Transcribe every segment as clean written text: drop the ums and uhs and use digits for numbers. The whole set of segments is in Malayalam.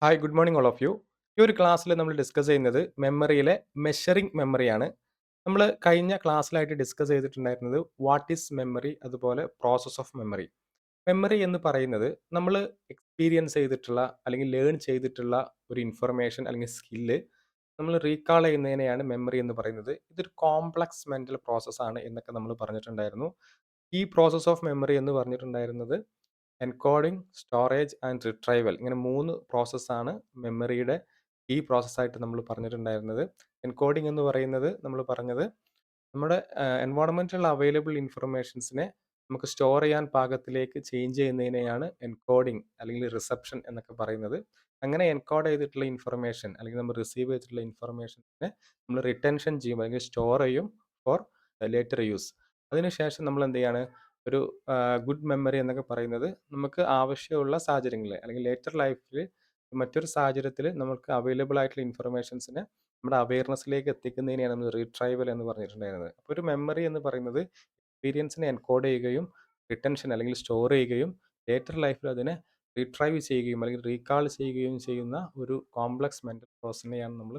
Hi good morning all of you. ഈ ഒരു ക്ലാസ്സിൽ നമ്മൾ ഡിസ്കസ് ചെയ്യുന്നത് മെമ്മറിയിലെ മെഷറിംഗ് മെമ്മറിയാണ്. നമ്മൾ കഴിഞ്ഞ ക്ലാസ്സിലായിട്ട് ഡിസ്കസ് ചെയ്തിട്ടുണ്ടായിരുന്നത് വാട്ട് ഈസ് മെമ്മറി, അതുപോലെ പ്രോസസ് ഓഫ് മെമ്മറി. മെമ്മറി എന്ന് പറയുന്നത് നമ്മൾ എക്സ്പീരിയൻസ് ചെയ്തിട്ടുള്ള അല്ലെങ്കിൽ ലേൺ ചെയ്തിട്ടുള്ള ഒരു ഇൻഫർമേഷൻ അല്ലെങ്കിൽ സ്കില്ല് നമ്മൾ റീകാൾ ചെയ്യുന്നതിനെയാണ് മെമ്മറി എന്ന് പറയുന്നത്. ഇതൊരു കോംപ്ലക്സ് മെൻ്റൽ പ്രോസസ്സാണ് എന്നൊക്കെ നമ്മൾ പറഞ്ഞിട്ടുണ്ടായിരുന്നു. ഈ പ്രോസസ് ഓഫ് മെമ്മറി എന്ന് പറഞ്ഞിട്ടുണ്ടായിരുന്നത് എൻകോഡിംഗ്, സ്റ്റോറേജ് ആൻഡ് റിട്രൈവൽ, ഇങ്ങനെ 3 പ്രോസസ്സാണ് മെമ്മറിയുടെ ഈ പ്രോസസ്സായിട്ട് നമ്മൾ പറഞ്ഞിട്ടുണ്ടായിരുന്നത്. എൻകോഡിംഗ് എന്ന് പറയുന്നത് നമ്മൾ പറഞ്ഞത് നമ്മുടെ എൻവയോൺമെൻറ്റിൽ അവൈലബിൾ ഇൻഫർമേഷൻസിനെ നമുക്ക് സ്റ്റോർ ചെയ്യാൻ പാകത്തിലേക്ക് ചേഞ്ച് ചെയ്യുന്നതിനെയാണ് എൻകോഡിംഗ് അല്ലെങ്കിൽ റിസപ്ഷൻ എന്നൊക്കെ പറയുന്നത്. അങ്ങനെ എൻകോഡ് ചെയ്തിട്ടുള്ള ഇൻഫർമേഷൻ അല്ലെങ്കിൽ നമ്മൾ റിസീവ് ചെയ്തിട്ടുള്ള ഇൻഫർമേഷനെ നമ്മൾ റിട്ടൻഷൻ ചെയ്യും അല്ലെങ്കിൽ സ്റ്റോർ ചെയ്യും ഫോർ ലേറ്റർ യൂസ്. അതിനുശേഷം നമ്മൾ എന്ത് ചെയ്യാണ്, ഒരു ഗുഡ് മെമ്മറി എന്നൊക്കെ പറയുന്നത് നമുക്ക് ആവശ്യമുള്ള സാഹചര്യങ്ങളിൽ അല്ലെങ്കിൽ ലേറ്റർ ലൈഫിൽ മറ്റൊരു സാഹചര്യത്തിൽ നമുക്ക് അവൈലബിൾ ആയിട്ടുള്ള ഇൻഫർമേഷൻസിനെ നമ്മുടെ അവയർനെസ്സിലേക്ക് എത്തിക്കുന്നതിനെയാണ് നമ്മൾ റീട്രൈവൽ എന്ന് പറഞ്ഞിട്ടുണ്ടായിരുന്നത്. അപ്പോൾ ഒരു മെമ്മറി എന്ന് പറയുന്നത് എക്സ്പീരിയൻസിനെ എൻകോഡ് ചെയ്യുകയും റിട്ടൻഷൻ അല്ലെങ്കിൽ സ്റ്റോർ ചെയ്യുകയും ലേറ്റർ ലൈഫിൽ അതിനെ റീട്രൈവ് ചെയ്യുകയും അല്ലെങ്കിൽ റീകാൾ ചെയ്യുകയും ചെയ്യുന്ന ഒരു കോംപ്ലക്സ് മെൻ്റൽ പ്രോസസ്സിനെയാണ് നമ്മൾ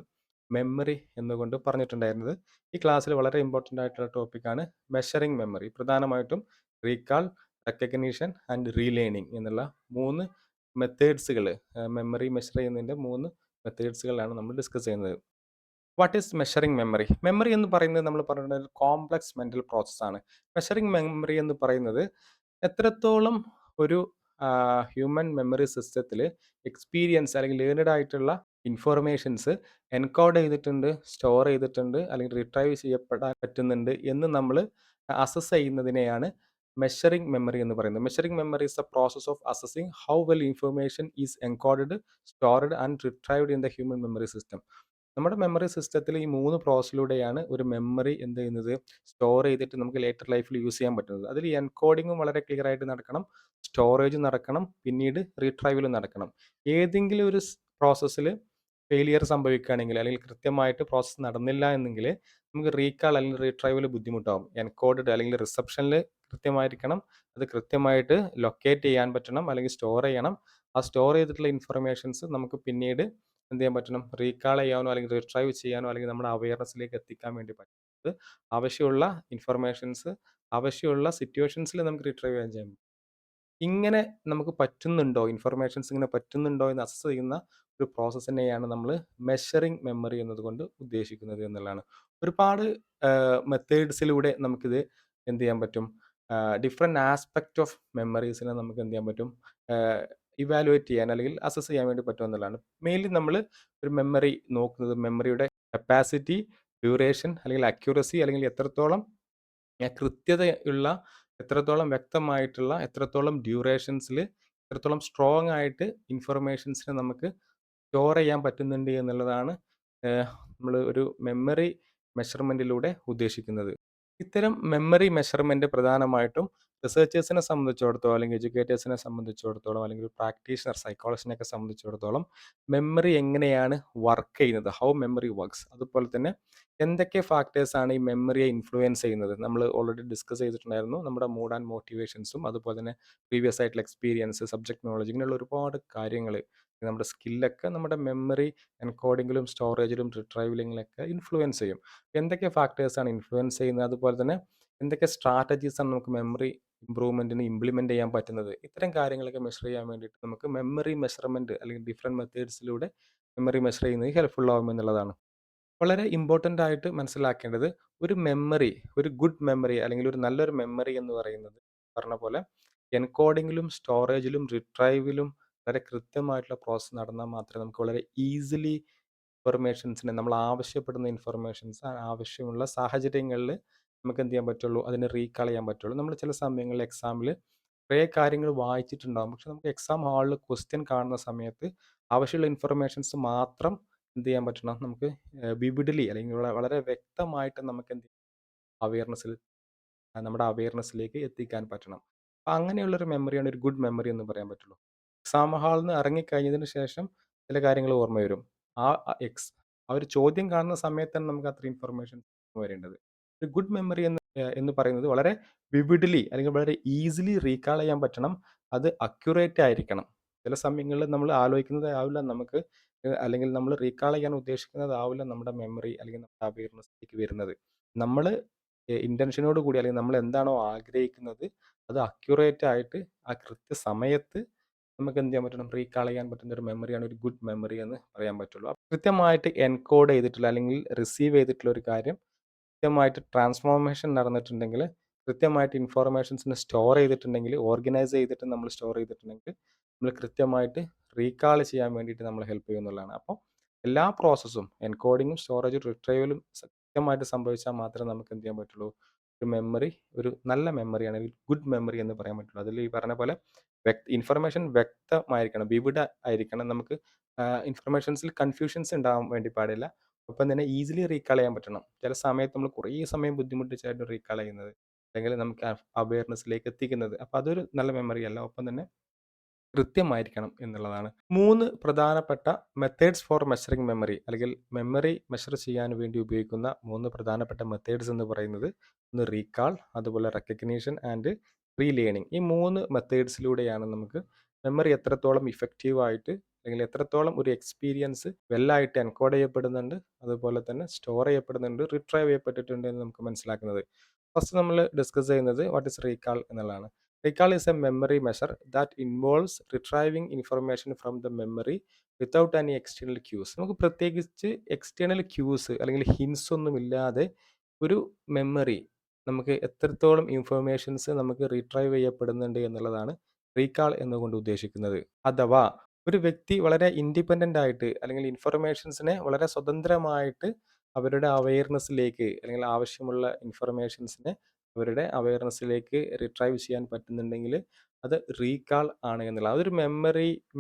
മെമ്മറി എന്നുകൊണ്ട് പറഞ്ഞിട്ടുണ്ടായിരുന്നത്. ഈ ക്ലാസ്സിൽ വളരെ ഇമ്പോർട്ടൻ്റ് ആയിട്ടുള്ള ടോപ്പിക്കാണ് മെഷറിംഗ് മെമ്മറി. പ്രധാനമായിട്ടും റീകാൾ, റെക്കഗ്നീഷൻ ആൻഡ് റീലേണിംഗ് എന്നുള്ള 3 മെത്തേഡ്സുകൾ, മെമ്മറി മെഷർ ചെയ്യുന്നതിൻ്റെ 3 മെത്തേഡ്സുകളാണ് നമ്മൾ ഡിസ്കസ് ചെയ്യുന്നത്. What is measuring memory? Memory എന്ന് പറയുന്നത് നമ്മൾ പറഞ്ഞിട്ടുള്ള ഒരു കോംപ്ലക്സ് മെൻ്റൽ പ്രോസസ്സാണ്. മെഷറിംഗ് മെമ്മറി എന്ന് പറയുന്നത് എത്രത്തോളം ഒരു ഹ്യൂമൻ മെമ്മറി സിസ്റ്റത്തിൽ എക്സ്പീരിയൻസ് അല്ലെങ്കിൽ ലേണഡ് ആയിട്ടുള്ള ഇൻഫോർമേഷൻസ് എൻകോഡ് ചെയ്തിട്ടുണ്ട്, സ്റ്റോർ ചെയ്തിട്ടുണ്ട്, അല്ലെങ്കിൽ റിട്രൈവ് ചെയ്യപ്പെടാൻ പറ്റുന്നുണ്ട് എന്ന് നമ്മൾ അസസ് ചെയ്യുന്നതിനെയാണ് മെഷറിംഗ് മെമ്മറി എന്ന് പറയുന്നത്. Measuring memory is the process of assessing how well information is encoded, stored and retrieved in the human memory system. നമ്മുടെ മെമ്മറി സിസ്റ്റത്തിൽ ഈ 3 പ്രോസസ്സിലൂടെയാണ് ഒരു മെമ്മറി എന്ത് ചെയ്യുന്നത്, സ്റ്റോർ ചെയ്തിട്ട് നമുക്ക് ലേറ്റർ ലൈഫിൽ യൂസ് ചെയ്യാൻ പറ്റുന്നത്. അതിൽ എൻകോഡിങ്ങും വളരെ ക്ലിയർ ആയിട്ട് നടക്കണം, സ്റ്റോറേജും നടക്കണം, പിന്നീട് റീട്രൈവലും നടക്കണം. ഏതെങ്കിലും ഒരു പ്രോസസ്സിൽ ഫെയിലിയർ സംഭവിക്കുകയാണെങ്കിൽ അല്ലെങ്കിൽ കൃത്യമായിട്ട് പ്രോസസ്സ് നടന്നില്ല എന്നെങ്കിൽ നമുക്ക് റീകാൾ അല്ലെങ്കിൽ റീട്രൈവൽ ബുദ്ധിമുട്ടാവും. എൻകോഡഡ് അല്ലെങ്കിൽ റിസപ്ഷനിൽ കൃത്യമായിരിക്കണം, അത് കൃത്യമായിട്ട് ലൊക്കേറ്റ് ചെയ്യാൻ പറ്റണം അല്ലെങ്കിൽ സ്റ്റോർ ചെയ്യണം. ആ സ്റ്റോർ ചെയ്തിട്ടുള്ള ഇൻഫർമേഷൻസ് നമുക്ക് പിന്നീട് എന്ത് ചെയ്യാൻ പറ്റണം, റീകാൾ ചെയ്യാനോ അല്ലെങ്കിൽ റിട്രൈവ് ചെയ്യാനോ അല്ലെങ്കിൽ നമ്മുടെ അവയർനെസ്സിലേക്ക് എത്തിക്കാൻ വേണ്ടി പറ്റുന്നത് ആവശ്യമുള്ള ഇൻഫർമേഷൻസ് ആവശ്യമുള്ള സിറ്റുവേഷൻസിൽ നമുക്ക് റിട്രൈവ് ചെയ്യാൻ. ഇങ്ങനെ നമുക്ക് പറ്റുന്നുണ്ടോ, ഇൻഫർമേഷൻസ് ഇങ്ങനെ പറ്റുന്നുണ്ടോ എന്ന് അസസ് ചെയ്യുന്ന ഒരു പ്രോസസ്സ് തന്നെയാണ് നമ്മൾ മെഷറിംഗ് മെമ്മറി എന്നതുകൊണ്ട് ഉദ്ദേശിക്കുന്നത് എന്നുള്ളതാണ്. ഒരുപാട് മെത്തേഡ്സിലൂടെ നമുക്കിത് എന്ത് ചെയ്യാൻ പറ്റും, ഡിഫറെൻറ്റ് ആസ്പെക്റ്റ് ഓഫ് മെമ്മറീസിനെ നമുക്ക് എന്ത് ചെയ്യാൻ പറ്റും, ഇവാലുവേറ്റ് ചെയ്യാൻ അല്ലെങ്കിൽ അസസ് ചെയ്യാൻ വേണ്ടി പറ്റും എന്നുള്ളതാണ്. മെയിൻലി നമ്മൾ ഒരു മെമ്മറി നോക്കുന്നത് മെമ്മറിയുടെ കപ്പാസിറ്റി, ഡ്യൂറേഷൻ അല്ലെങ്കിൽ അക്യൂറസി അല്ലെങ്കിൽ എത്രത്തോളം കൃത്യതയുള്ള, എത്രത്തോളം വ്യക്തമായിട്ടുള്ള, എത്രത്തോളം ഡ്യൂറേഷൻസിൽ എത്രത്തോളം സ്ട്രോങ് ആയിട്ട് ഇൻഫർമേഷൻസിനെ നമുക്ക് സ്റ്റോർ ചെയ്യാൻ പറ്റുന്നുണ്ട് എന്നുള്ളതാണ് നമ്മൾ ഒരു മെമ്മറി മെഷർമെൻറ്റിലൂടെ ഉദ്ദേശിക്കുന്നത്. ഇത്തരം മെമ്മറി മെഷർമെൻറ്റ് പ്രധാനമായിട്ടും റിസർച്ചേഴ്സിനെ സംബന്ധിച്ചിടത്തോളം അല്ലെങ്കിൽ എഡ്യൂക്കേറ്റേഴ്സിനെ സംബന്ധിച്ചിടത്തോളം അല്ലെങ്കിൽ ഒരു പ്രാക്ടീഷണർ സൈക്കോളജിനെയൊക്കെ സംബന്ധിച്ചിടത്തോളം മെമ്മറി എങ്ങനെയാണ് വർക്ക് ചെയ്യുന്നത്, ഹൗ മെമ്മറി വർക്ക്സ്, അതുപോലെ തന്നെ എന്തൊക്കെ ഫാക്ടേഴ്സാണ് ഈ മെമ്മറിയെ ഇൻഫ്ലുവൻസ് ചെയ്യുന്നത്, നമ്മൾ ഓൾറെഡി ഡിസ്കസ് ചെയ്തിട്ടുണ്ടായിരുന്നു. നമ്മുടെ മൂഡ് ആൻഡ് മോട്ടിവേഷൻസും അതുപോലെ തന്നെ പ്രീവിയസ് ആയിട്ടുള്ള എക്സ്പീരിയൻസ്, സബ്ജക്ട് നോളജ്, ഇങ്ങനെയുള്ള ഒരുപാട് കാര്യങ്ങൾ, നമ്മുടെ സ്കില്ലൊക്കെ നമ്മുടെ മെമ്മറി എൻകോഡിങ്ങിലും സ്റ്റോറേജിലും റിട്രൈവലിങ്ങിലൊക്കെ ഇൻഫ്ലുവൻസ് ചെയ്യും. എന്തൊക്കെ ഫാക്ടേഴ്സാണ് ഇൻഫ്ലുവൻസ് ചെയ്യുന്നത്, അതുപോലെ തന്നെ എന്തൊക്കെ സ്ട്രാറ്റജീസാണ് നമുക്ക് മെമ്മറി ഇമ്പ്രൂവ്മെൻറ്റിന് ഇംപ്ലിമെൻറ്റ് ചെയ്യാൻ പറ്റുന്നത്, ഇത്തരം കാര്യങ്ങളൊക്കെ മെഷർ ചെയ്യാൻ വേണ്ടിയിട്ട് നമുക്ക് മെമ്മറി മെഷർമെൻറ്റ് അല്ലെങ്കിൽ ഡിഫറെൻറ്റ് മെത്തേഡ്സിലൂടെ മെമ്മറി മെഷർ ചെയ്യുന്നത് ഹെൽപ്ഫുൾ ആകും എന്നുള്ളതാണ്. വളരെ ഇമ്പോർട്ടൻ്റ് ആയിട്ട് മനസ്സിലാക്കേണ്ടത്, ഒരു മെമ്മറി, ഒരു ഗുഡ് മെമ്മറി അല്ലെങ്കിൽ ഒരു നല്ലൊരു മെമ്മറി എന്ന് പറയുന്നത് പറഞ്ഞ പോലെ എൻകോഡിങ്ങിലും സ്റ്റോറേജിലും റിട്രൈവിലും വളരെ കൃത്യമായിട്ടുള്ള പ്രോസസ്സ് നടന്നാൽ മാത്രമേ നമുക്ക് വളരെ ഈസിലി ഇൻഫർമേഷൻസിനെ, നമ്മൾ ആവശ്യപ്പെടുന്ന ഇൻഫർമേഷൻസ് ആവശ്യമുള്ള സാഹചര്യങ്ങളിൽ നമുക്ക് എന്ത് ചെയ്യാൻ പറ്റുള്ളൂ, അതിനെ റീകാൾ ചെയ്യാൻ പറ്റുള്ളൂ. നമ്മൾ ചില സമയങ്ങളിൽ എക്സാമിൽ കുറേ കാര്യങ്ങൾ വായിച്ചിട്ടുണ്ടാകും, പക്ഷെ നമുക്ക് എക്സാം ഹാളിൽ ക്വസ്റ്റ്യൻ കാണുന്ന സമയത്ത് ആവശ്യമുള്ള ഇൻഫർമേഷൻസ് മാത്രം എന്ത് ചെയ്യാൻ പറ്റണം, നമുക്ക് വിവിഡ്ലി അല്ലെങ്കിൽ വളരെ വ്യക്തമായിട്ട് നമുക്ക് എന്ത് അവയർനെസ്സിൽ നമ്മുടെ അവയർനെസ്സിലേക്ക് എത്തിക്കാൻ പറ്റണം. അപ്പം അങ്ങനെയുള്ളൊരു മെമ്മറിയാണ് ഒരു ഗുഡ് മെമ്മറി എന്ന് പറയാൻ പറ്റുള്ളൂ. എക്സാം ഹാളിൽ നിന്ന് ഇറങ്ങിക്കഴിഞ്ഞതിന് ശേഷം ചില കാര്യങ്ങൾ ഓർമ്മ വരും. ആ ആ ഒരു ചോദ്യം കാണുന്ന സമയത്ത് തന്നെ നമുക്ക് അത്ര ഇൻഫർമേഷൻ വരേണ്ടത്. ഒരു ഗുഡ് മെമ്മറി എന്ന് പറയുന്നത് വളരെ വിവിഡ്ലി അല്ലെങ്കിൽ വളരെ ഈസിലി റീകാൾ ചെയ്യാൻ പറ്റണം. അത് അക്യുറേറ്റ് ആയിരിക്കണം. ചില സമയങ്ങളിൽ നമ്മൾ ആലോചിക്കുന്നതാവില്ല നമുക്ക് അല്ലെങ്കിൽ നമ്മൾ റീകാൾ ചെയ്യാൻ ഉദ്ദേശിക്കുന്നതാവില്ല നമ്മുടെ മെമ്മറി അല്ലെങ്കിൽ നമ്മുടെ അവയർനെസ്സിലേക്ക് വരുന്നത്. നമ്മൾ ഇന്റൻഷനോട് കൂടി അല്ലെങ്കിൽ നമ്മൾ എന്താണോ ആഗ്രഹിക്കുന്നത് അത് അക്യുറേറ്റ് ആയിട്ട് ആ കൃത്യസമയത്ത് നമുക്ക് എന്ത് ചെയ്യാൻ പറ്റണം, റീകാൾ ചെയ്യാൻ പറ്റുന്ന ഒരു മെമ്മറിയാണ് ഒരു ഗുഡ് മെമ്മറി എന്ന് പറയാൻ പറ്റുള്ളൂ. അപ്പോൾ കൃത്യമായിട്ട് എൻകോഡ് ചെയ്തിട്ടുള്ള അല്ലെങ്കിൽ റിസീവ് ചെയ്തിട്ടുള്ള ഒരു കാര്യം കൃത്യമായിട്ട് ട്രാൻസ്ഫോർമേഷൻ നടന്നിട്ടുണ്ടെങ്കിൽ, കൃത്യമായിട്ട് ഇൻഫോർമേഷൻസിനെ സ്റ്റോർ ചെയ്തിട്ടുണ്ടെങ്കിൽ, ഓർഗനൈസ് ചെയ്തിട്ട് നമ്മൾ സ്റ്റോർ ചെയ്തിട്ടുണ്ടെങ്കിൽ, നമ്മൾ കൃത്യമായിട്ട് റീകാൾ ചെയ്യാൻ വേണ്ടിയിട്ട് നമ്മളെ ഹെൽപ്പ് ചെയ്യുമെന്നുള്ളതാണ്. അപ്പോൾ എല്ലാ പ്രോസസ്സും എൻകോഡിങ്ങും സ്റ്റോറേജും റിട്രൈവലും കൃത്യമായിട്ട് സംഭവിച്ചാൽ മാത്രമേ നമുക്ക് എന്ത് ചെയ്യാൻ പറ്റുള്ളൂ, ഒരു മെമ്മറി ഒരു നല്ല മെമ്മറിയാണ്, ഒരു ഗുഡ് മെമ്മറി എന്ന് പറയാൻ പറ്റുള്ളൂ. അതിൽ ഈ പറഞ്ഞ പോലെ ഇൻഫർമേഷൻ വ്യക്തമായിരിക്കണം, വിവിഡ ആയിരിക്കണം. നമുക്ക് ഇൻഫർമേഷൻസിൽ കൺഫ്യൂഷൻസ് ഉണ്ടാവാൻ വേണ്ടി പാടില്ല. ഒപ്പം തന്നെ ഈസിലി റീകാൾ ചെയ്യാൻ പറ്റണം. ചില സമയത്ത് നമ്മൾ കുറേ സമയം ബുദ്ധിമുട്ടിച്ചായിരുന്നു റീകാൾ ചെയ്യുന്നത്. അല്ലെങ്കിൽ നമുക്ക് അവയർനെസ്സിലേക്ക് എത്തിക്കുന്നത്. അപ്പോൾ അതൊരു നല്ല മെമ്മറി അല്ല. ഒപ്പം തന്നെ കൃത്യമായിരിക്കണം എന്നുള്ളതാണ്. 3 പ്രധാനപ്പെട്ട മെത്തേഡ്സ് ഫോർ മെഷറിംഗ് മെമ്മറി അല്ലെങ്കിൽ മെമ്മറി മെഷർ ചെയ്യാൻ വേണ്ടി ഉപയോഗിക്കുന്ന 3 പ്രധാനപ്പെട്ട മെത്തേഡ്സ് എന്ന് പറയുന്നത് ഒന്ന് റീകാൾ, അതുപോലെ റെക്കഗ്നിഷൻ ആൻഡ് റീലേണിംഗ്. ഈ 3 മെത്തേഡ്സിലൂടെയാണ് നമുക്ക് മെമ്മറി എത്രത്തോളം ഇഫക്റ്റീവ് ആയിട്ട് അല്ലെങ്കിൽ എത്രത്തോളം ഒരു എക്സ്പീരിയൻസ് വെല്ലായിട്ട് എൻകോഡ് ചെയ്യപ്പെടുന്നുണ്ട്, അതുപോലെ തന്നെ സ്റ്റോർ ചെയ്യപ്പെടുന്നുണ്ട്, റിട്രൈവ് ചെയ്യപ്പെട്ടിട്ടുണ്ട് എന്ന് നമുക്ക് മനസ്സിലാക്കുന്നത്. ഫസ്റ്റ് നമ്മൾ ഡിസ്കസ് ചെയ്യുന്നത് വാട്ട് ഈസ് റീകാൾ എന്നുള്ളതാണ്. Recall is a memory measure that involves retrieving information from the memory without any external cues. നമുക്ക് പ്രത്യേകിച്ച് എക്സ്റ്റേണൽ ക്യൂസ് അല്ലെങ്കിൽ ഹിൻസ് ഒന്നും ഇല്ലാതെ ഒരു മെമ്മറി നമുക്ക് എത്രത്തോളം ഇൻഫർമേഷൻസ് നമുക്ക് റീട്രൈവ് ചെയ്യപ്പെടുന്നുണ്ട് എന്നുള്ളതാണ് റീകാൾ എന്നുകൊണ്ട് ഉദ്ദേശിക്കുന്നത്. അഥവാ ഒരു വ്യക്തി വളരെ ഇൻഡിപെൻഡൻ്റ് ആയിട്ട് അല്ലെങ്കിൽ ഇൻഫർമേഷൻസിനെ വളരെ സ്വതന്ത്രമായിട്ട് അവരുടെ അവയർനെസ്സിലേക്ക് അല്ലെങ്കിൽ ആവശ്യമുള്ള ഇൻഫർമേഷൻസിനെ അവരുടെ അവയർനെസ്സിലേക്ക് റിട്രൈവ് ചെയ്യാൻ പറ്റുന്നുണ്ടെങ്കിൽ അത് റീകാൾ ആണ് എന്നുള്ളത്. അതൊരു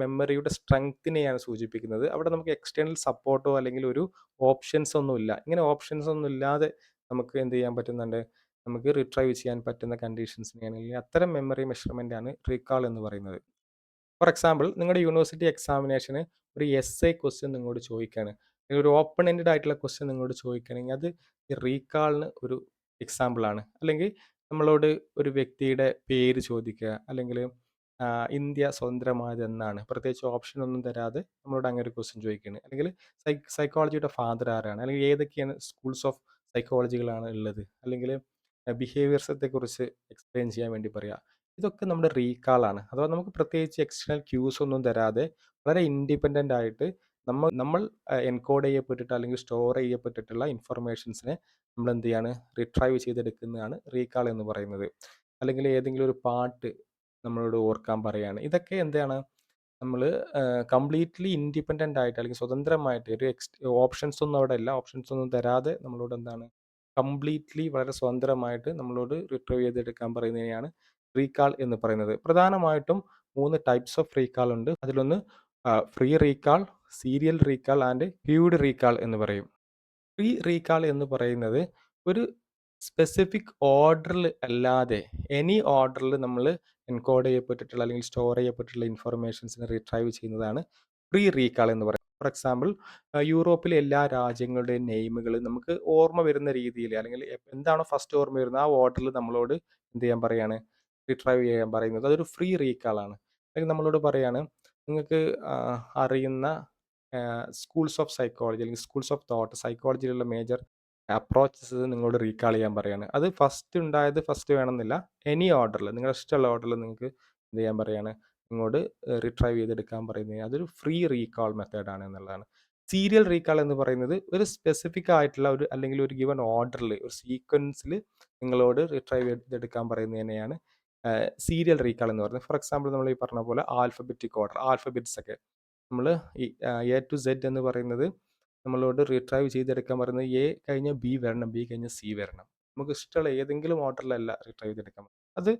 മെമ്മറിയുടെ സ്ട്രെങ്ത്തിനെയാണ് സൂചിപ്പിക്കുന്നത്. അവിടെ നമുക്ക് എക്സ്റ്റേണൽ സപ്പോർട്ടോ അല്ലെങ്കിൽ ഒരു ഓപ്ഷൻസ് ഒന്നുമില്ല. ഇങ്ങനെ ഓപ്ഷൻസ് ഒന്നും ഇല്ലാതെ നമുക്ക് എന്ത് ചെയ്യാൻ പറ്റുന്നുണ്ട്, നമുക്ക് റിട്രൈവ് ചെയ്യാൻ പറ്റുന്ന കണ്ടീഷൻസിനെയാണെങ്കിൽ അത്തരം മെമ്മറി മെഷർമെൻ്റ് ആണ് റീകാൾ എന്ന് പറയുന്നത്. ഫോർ എക്സാമ്പിൾ നിങ്ങളുടെ യൂണിവേഴ്സിറ്റി എക്സാമിനേഷന് ഒരു എസ്എ ക്വസ്റ്റ്യൻ നിങ്ങളോട് ചോദിക്കുകയാണ്, അല്ലെങ്കിൽ ഒരു ഓപ്പൺ എൻഡഡ് ആയിട്ടുള്ള ക്വസ്റ്റ്യൻ നിങ്ങളോട് ചോദിക്കുകയാണെങ്കിൽ അത് ഈ റീകാളിന് ഒരു എക്സാമ്പിളാണ്. അല്ലെങ്കിൽ നമ്മളോട് ഒരു വ്യക്തിയുടെ പേര് ചോദിക്കുക, അല്ലെങ്കിൽ ഇന്ത്യ സ്വതന്ത്രമായത് എന്നാണ്, പ്രത്യേകിച്ച് ഓപ്ഷൻ ഒന്നും തരാതെ നമ്മളോട് അങ്ങനെ ഒരു ക്വസ്റ്റ്യൻ ചോദിക്കുകയാണ്. അല്ലെങ്കിൽ സൈക്കോളജിയുടെ ഫാദർ ആരാണ്, അല്ലെങ്കിൽ ഏതൊക്കെയാണ് സ്കൂൾസ് ഓഫ് സൈക്കോളജികളാണ് ഉള്ളത്, അല്ലെങ്കിൽ ബിഹേവിയർസത്തെക്കുറിച്ച് എക്സ്പ്ലെയിൻ ചെയ്യാൻ വേണ്ടി പറയുക. ഇതൊക്കെ നമ്മുടെ റീകാളാണ്. അഥവാ നമുക്ക് പ്രത്യേകിച്ച് എക്സ്റ്റേണൽ ക്യൂസ് ഒന്നും തരാതെ വളരെ ഇൻഡിപെൻഡൻ്റ് ആയിട്ട് നമ്മൾ എൻകോഡ് ചെയ്യപ്പെട്ടിട്ട് അല്ലെങ്കിൽ സ്റ്റോർ ചെയ്യപ്പെട്ടിട്ടുള്ള ഇൻഫർമേഷൻസിനെ നമ്മൾ എന്ത് ചെയ്യാണ്, റിട്രൈവ് ചെയ്തെടുക്കുന്നതാണ് റീകാൾ എന്ന് പറയുന്നത്. അല്ലെങ്കിൽ ഏതെങ്കിലും ഒരു പാട്ട് നമ്മളോട് ഓർക്കാൻ പറയുകയാണ്. ഇതൊക്കെ എന്താണ്, നമ്മൾ കംപ്ലീറ്റ്ലി ഇൻഡിപെൻഡൻ്റ് ആയിട്ട് അല്ലെങ്കിൽ സ്വതന്ത്രമായിട്ട് ഒരു ഓപ്ഷൻസ് ഒന്നും അവിടെ ഇല്ല, ഓപ്ഷൻസ് ഒന്നും തരാതെ നമ്മളോട് എന്താണ് കംപ്ലീറ്റ്ലി വളരെ സ്വതന്ത്രമായിട്ട് നമ്മളോട് റിട്രീവ് ചെയ്തെടുക്കാൻ പറയുന്നതിനെയാണ് റീകാൾ എന്ന് പറയുന്നത്. പ്രധാനമായിട്ടും 3 ടൈപ്സ് ഓഫ് റീകാൾ ഉണ്ട്. അതിലൊന്ന് free recall, serial recall and cured recall എന്ന് പറയും. ഫ്രീ റീകാൾ എന്ന് പറയുന്നത് ഒരു സ്പെസിഫിക് ഓർഡറിൽ അല്ലാതെ എനി ഓർഡറിൽ നമ്മൾ എൻകോഡ് ചെയ്യപ്പെട്ടിട്ടുള്ള അല്ലെങ്കിൽ സ്റ്റോർ ചെയ്യപ്പെട്ടിട്ടുള്ള ഇൻഫർമേഷൻസിനെ റിട്രൈവ് ചെയ്യുന്നതാണ് ഫ്രീ റീകാൾ എന്ന് പറയുന്നത്. ഫോർ എക്സാമ്പിൾ യൂറോപ്പിലെ എല്ലാ രാജ്യങ്ങളുടെയും നെയിമുകൾ നമുക്ക് ഓർമ്മ വരുന്ന രീതിയിൽ അല്ലെങ്കിൽ എന്താണോ ഫസ്റ്റ് ഓർമ്മ വരുന്നത് ആ ഓർഡറിൽ നമ്മളോട് എന്ത് ചെയ്യാൻ പറയാണ്, റിട്രൈവ് ചെയ്യാൻ പറയുന്നത്. അതൊരു ഫ്രീ റീകാൾ ആണ്. അല്ലെങ്കിൽ നമ്മളോട് പറയാണ് നിങ്ങൾക്ക് അറിയുന്ന സ്കൂൾസ് ഓഫ് സൈക്കോളജി അല്ലെങ്കിൽ സ്കൂൾസ് ഓഫ് തോട്ട് സൈക്കോളജിയിലുള്ള മേജർ അപ്രോച്ചസ് നിങ്ങളോട് റീകാൾ ചെയ്യാൻ പറയാണ്. അത് ഫസ്റ്റ് ഉണ്ടായത് ഫസ്റ്റ് വേണമെന്നില്ല, എനി ഓർഡറിൽ നിങ്ങളുടെ ഇഷ്ടമുള്ള ഓർഡറിൽ നിങ്ങൾക്ക് എന്ത് ചെയ്യാൻ പറയാണ്, ഇങ്ങോട്ട് റിട്രൈവ് ചെയ്തെടുക്കാൻ പറയുന്നത് അതൊരു ഫ്രീ റീകാൾ മെത്തേഡാണ് എന്നുള്ളതാണ്. സീരിയൽ റീകാൾ എന്ന് പറയുന്നത് ഒരു സ്പെസിഫിക് ആയിട്ടുള്ള ഒരു അല്ലെങ്കിൽ ഒരു ഗിവൺ ഓർഡറിൽ ഒരു സീക്വൻസിൽ നിങ്ങളോട് റിട്രൈവ് ചെയ്തെടുക്കാൻ പറയുന്നതിനെയാണ് സീരിയൽ റീകാൾ എന്ന് പറയുന്നത്. ഫോർ എക്സാമ്പിൾ നമ്മൾ ഈ പറഞ്ഞ പോലെ ആൽഫബറ്റിക് ഓർഡർ, ആൽഫബറ്റ്സ് ഒക്കെ നമ്മൾ ഈ എ ടു സെഡ് എന്ന് പറയുന്നത് നമ്മളോട് റിട്രൈവ് ചെയ്തെടുക്കാൻ പറയുന്നത് എ കഴിഞ്ഞ ബി വരണം, ബി കഴിഞ്ഞ സി വരണം. നമുക്ക് ഇഷ്ടമുള്ള ഏതെങ്കിലും ഓർഡറിലല്ല റിട്രൈവ് ചെയ്തെടുക്കാൻ പറ്റും. അത്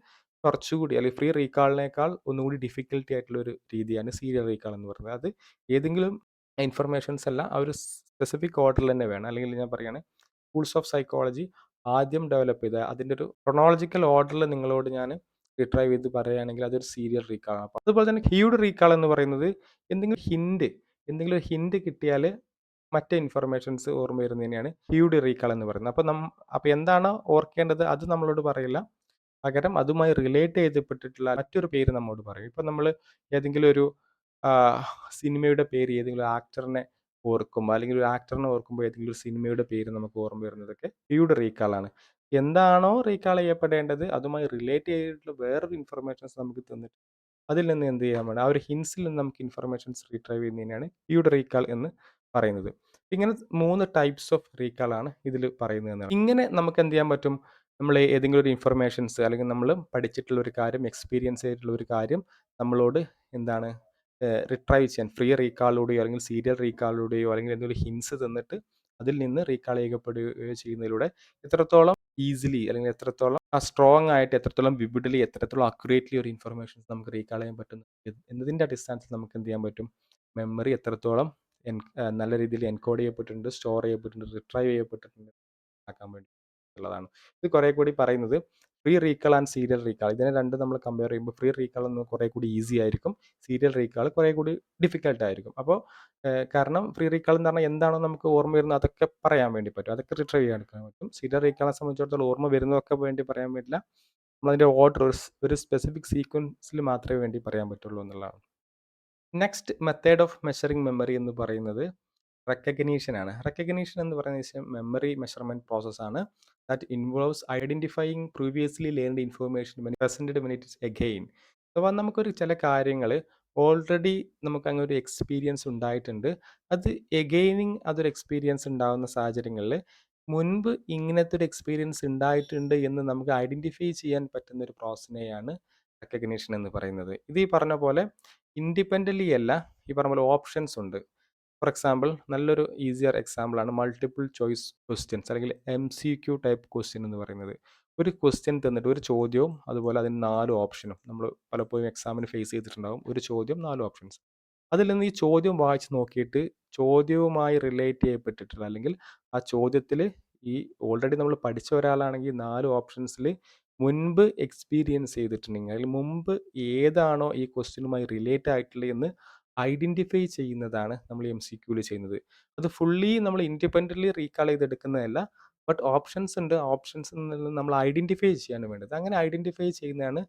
കുറച്ചുകൂടി അല്ലെങ്കിൽ ഫ്രീ റീകാളിനേക്കാൾ ഒന്നുകൂടി ഡിഫിക്കൽട്ടി ആയിട്ടുള്ള ഒരു രീതിയാണ് സീരിയൽ റീകാൾ എന്ന് പറയുന്നത്. അത് ഏതെങ്കിലും ഇൻഫർമേഷൻസ് എല്ലാം ആ ഒരു സ്പെസിഫിക് ഓർഡറിൽ തന്നെ വേണം. അല്ലെങ്കിൽ ഞാൻ പറയുകയാണ് സ്കൂൾസ് ഓഫ് സൈക്കോളജി ആദ്യം ഡെവലപ്പ് ചെയ്ത അതിൻ്റെ ഒരു ക്രൊണോളജിക്കൽ ഓർഡറിൽ നിങ്ങളോട് ഞാൻ റിട്രൈവ് ചെയ്ത് പറയുകയാണെങ്കിൽ അതൊരു സീരിയൽ റീകാൾ ആണ്. അപ്പോൾ അതുപോലെ തന്നെ ഹ്യൂഡ് റീകാൾ എന്ന് പറയുന്നത് എന്തെങ്കിലും ഒരു ഹിൻഡ് കിട്ടിയാൽ മറ്റ് ഇൻഫർമേഷൻസ് ഓർമ്മ വരുന്നതിനെയാണ് ഹ്യൂഡ് റീകാൾ എന്ന് പറയുന്നത്. അപ്പോൾ എന്താണോ ഓർക്കേണ്ടത് അത് നമ്മളോട് പറയില്ല, പകരം അതുമായി റിലേറ്റ് ചെയ്യപ്പെട്ടിട്ടുള്ള മറ്റൊരു പേര് നമ്മോട് പറയും. ഇപ്പം നമ്മൾ ഏതെങ്കിലും ഒരു സിനിമയുടെ പേര് ഏതെങ്കിലും ആക്ടറിനെ ഓർക്കുമ്പോൾ അല്ലെങ്കിൽ ഒരു ആക്ടറിനെ ഓർക്കുമ്പോൾ ഏതെങ്കിലും ഒരു സിനിമയുടെ പേര് നമുക്ക് ഓർമ്മ വരുന്നതൊക്കെ വ്യൂഡ് റീകാളാണ്. എന്താണോ റീകാൾ ചെയ്യപ്പെടേണ്ടത് അതുമായി റിലേറ്റ് ചെയ്തിട്ടുള്ള വേറൊരു ഇൻഫർമേഷൻസ് നമുക്ക് തന്നിട്ട് അതിൽ നിന്ന് എന്ത് ചെയ്യാൻ വേണം, ആ ഒരു ഹിൻസിൽ നിന്ന് നമുക്ക് ഇൻഫർമേഷൻസ് റീട്രൈവ് ചെയ്യുന്നതിനാണ് വ്യൂഡ് റീകാൾ എന്ന് പറയുന്നത്. ഇങ്ങനെ 3 ടൈപ്സ് ഓഫ് റീകാൾ ആണ് ഇതിൽ പറയുന്നത് എന്നാണ്. ഇങ്ങനെ നമുക്ക് എന്ത് ചെയ്യാൻ പറ്റും, നമ്മൾ ഏതെങ്കിലും ഒരു ഇൻഫർമേഷൻസ് അല്ലെങ്കിൽ നമ്മൾ പഠിച്ചിട്ടുള്ള ഒരു കാര്യം, എക്സ്പീരിയൻസ് ചെയ്തിട്ടുള്ള ഒരു കാര്യം നമ്മളോട് എന്താണ് റിട്രൈവ് ചെയ്യാൻ ഫ്രീ റീകാളിലൂടെയോ അല്ലെങ്കിൽ സീരിയൽ റീകാളിലൂടെയോ അല്ലെങ്കിൽ എന്തെങ്കിലും ഹിൻസ് തന്നിട്ട് അതിൽ നിന്ന് റീകാൾ ചെയ്യപ്പെടുകയോ ചെയ്യുന്നതിലൂടെ എത്രത്തോളം ഈസിലി അല്ലെങ്കിൽ എത്രത്തോളം സ്ട്രോങ് ആയിട്ട്, എത്രത്തോളം വിവിഡ്ലി, എത്രത്തോളം അക്യുറേറ്റ്ലി ഒരു ഇൻഫർമേഷൻ നമുക്ക് റീകാൾ ചെയ്യാൻ പറ്റും എന്നതിൻ്റെ അടിസ്ഥാനത്തിൽ നമുക്ക് എന്ത് ചെയ്യാൻ പറ്റും, മെമ്മറി എത്രത്തോളം നല്ല രീതിയിൽ എൻകോഡ് ചെയ്യപ്പെട്ടിട്ടുണ്ട്, സ്റ്റോർ ചെയ്യപ്പെട്ടിട്ടുണ്ട്, റിട്രൈവ് ചെയ്യപ്പെട്ടിട്ടുണ്ട് ആക്കാൻ വേണ്ടി ഉള്ളതാണ്. ഇത് കുറേ കൂടി പറയുന്നത് free recall and serial recall, ഇതിനെ രണ്ടും നമ്മൾ കമ്പയർ ചെയ്യുമ്പോൾ ഫ്രീ റീകാൾ എന്ന് കുറേ കൂടി ഈസി ആയിരിക്കും, സീരിയൽ റീകാൾ കുറേ കൂടി ഡിഫിക്കൽട്ട് ആയിരിക്കും. അപ്പോൾ കാരണം ഫ്രീ റീകാൾ എന്ന് പറഞ്ഞാൽ എന്താണോ നമുക്ക് ഓർമ്മ വരുന്നത് അതൊക്കെ പറയാൻ വേണ്ടി പറ്റും, അതൊക്കെ റിട്രൈവ് ചെയ്യാൻ എടുക്കാൻ പറ്റും. സീരിയൽ റീകാളിനെ സംബന്ധിച്ചിടത്തോളം ഓർമ്മ വരുന്നതൊക്കെ വേണ്ടി പറയാൻ പറ്റില്ല, നമ്മളതിൻ്റെ ഓർഡർ ഒരു സ്പെസിഫിക് സീക്വൻസിൽ മാത്രമേ വേണ്ടി പറയാൻ പറ്റുള്ളൂ എന്നുള്ളതാണ്. Next method of measuring memory എന്ന് പറയുന്നത് റെക്കഗ്നീഷൻ ആണ്. റെക്കഗ്നീഷൻ എന്ന് പറയുന്നത് മെമ്മറി മെഷർമെൻറ്റ് പ്രോസസ്സാണ് that involves identifying previously learned information when presented when it is again. അപ്പോൾ നമുക്കൊരു ചില കാര്യങ്ങൾ ഓൾറെഡി നമുക്ക് അങ്ങനെ ഒരു എക്സ്പീരിയൻസ് ഉണ്ടായിട്ടുണ്ട്, അത് എഗെയിനിങ് അതൊരു എക്സ്പീരിയൻസ് ഉണ്ടാകുന്ന സാഹചര്യങ്ങളിൽ മുൻപ് ഇങ്ങനത്തെ ഒരു എക്സ്പീരിയൻസ് ഉണ്ടായിട്ടുണ്ട് എന്ന് നമുക്ക് ഐഡൻറ്റിഫൈ ചെയ്യാൻ പറ്റുന്ന ഒരു പ്രോസസ്സിനെയാണ് റെക്കഗ്നീഷൻ എന്ന് പറയുന്നത്. ഇത് ഈ പറഞ്ഞ പോലെ ഇൻഡിപെൻഡൻ്റ്ലി അല്ല, ഈ പറഞ്ഞ പോലെ ഓപ്ഷൻസ് ഉണ്ട്. ഫോർ എക്സാമ്പിൾ, നല്ലൊരു ഈസിയർ എക്സാമ്പിളാണ് മൾട്ടിപ്പിൾ ചോയ്സ് ക്വസ്റ്റ്യൻസ് അല്ലെങ്കിൽ MCQ ടൈപ്പ് ക്വസ്റ്റ്യൻ എന്ന് പറയുന്നത്. ഒരു ക്വസ്റ്റ്യൻ തന്നിട്ട് ഒരു ചോദ്യവും അതുപോലെ അതിന് 4 ഓപ്ഷനും നമ്മൾ പലപ്പോഴും എക്സാമിന് ഫേസ് ചെയ്തിട്ടുണ്ടാകും. ഒരു ചോദ്യം 4 ഓപ്ഷൻസ്. അതിൽ നിന്ന് ഈ ചോദ്യം വായിച്ച് നോക്കിയിട്ട് ചോദ്യവുമായി റിലേറ്റ് ചെയ്യപ്പെട്ടിട്ടുള്ള അല്ലെങ്കിൽ ആ ചോദ്യത്തിൽ ഈ ഓൾറെഡി നമ്മൾ പഠിച്ച ഒരാളാണെങ്കിൽ 4 ഓപ്ഷൻസിൽ മുൻപ് എക്സ്പീരിയൻസ് ചെയ്തിട്ടുണ്ടെങ്കിൽ അല്ലെങ്കിൽ മുമ്പ് ഏതാണോ ഈ ക്വസ്റ്റ്യനുമായി റിലേറ്റ് ആയിട്ടുള്ളത് എന്ന് ഐഡൻറ്റിഫൈ ചെയ്യുന്നതാണ് നമ്മൾ MCQയിൽ ചെയ്യുന്നത്. അത് ഫുള്ളി നമ്മൾ ഇൻഡിപെൻഡൻ്റ്ലി റീകാൾ ചെയ്തെടുക്കുന്നതല്ല, ബട്ട് ഓപ്ഷൻസ് ഉണ്ട്, ഓപ്ഷൻസിൽ നിന്ന് നമ്മൾ ഐഡൻറ്റിഫൈ ചെയ്യാണ് വേണ്ടത്. അങ്ങനെ ഐഡൻറ്റിഫൈ ചെയ്യുന്നതാണ്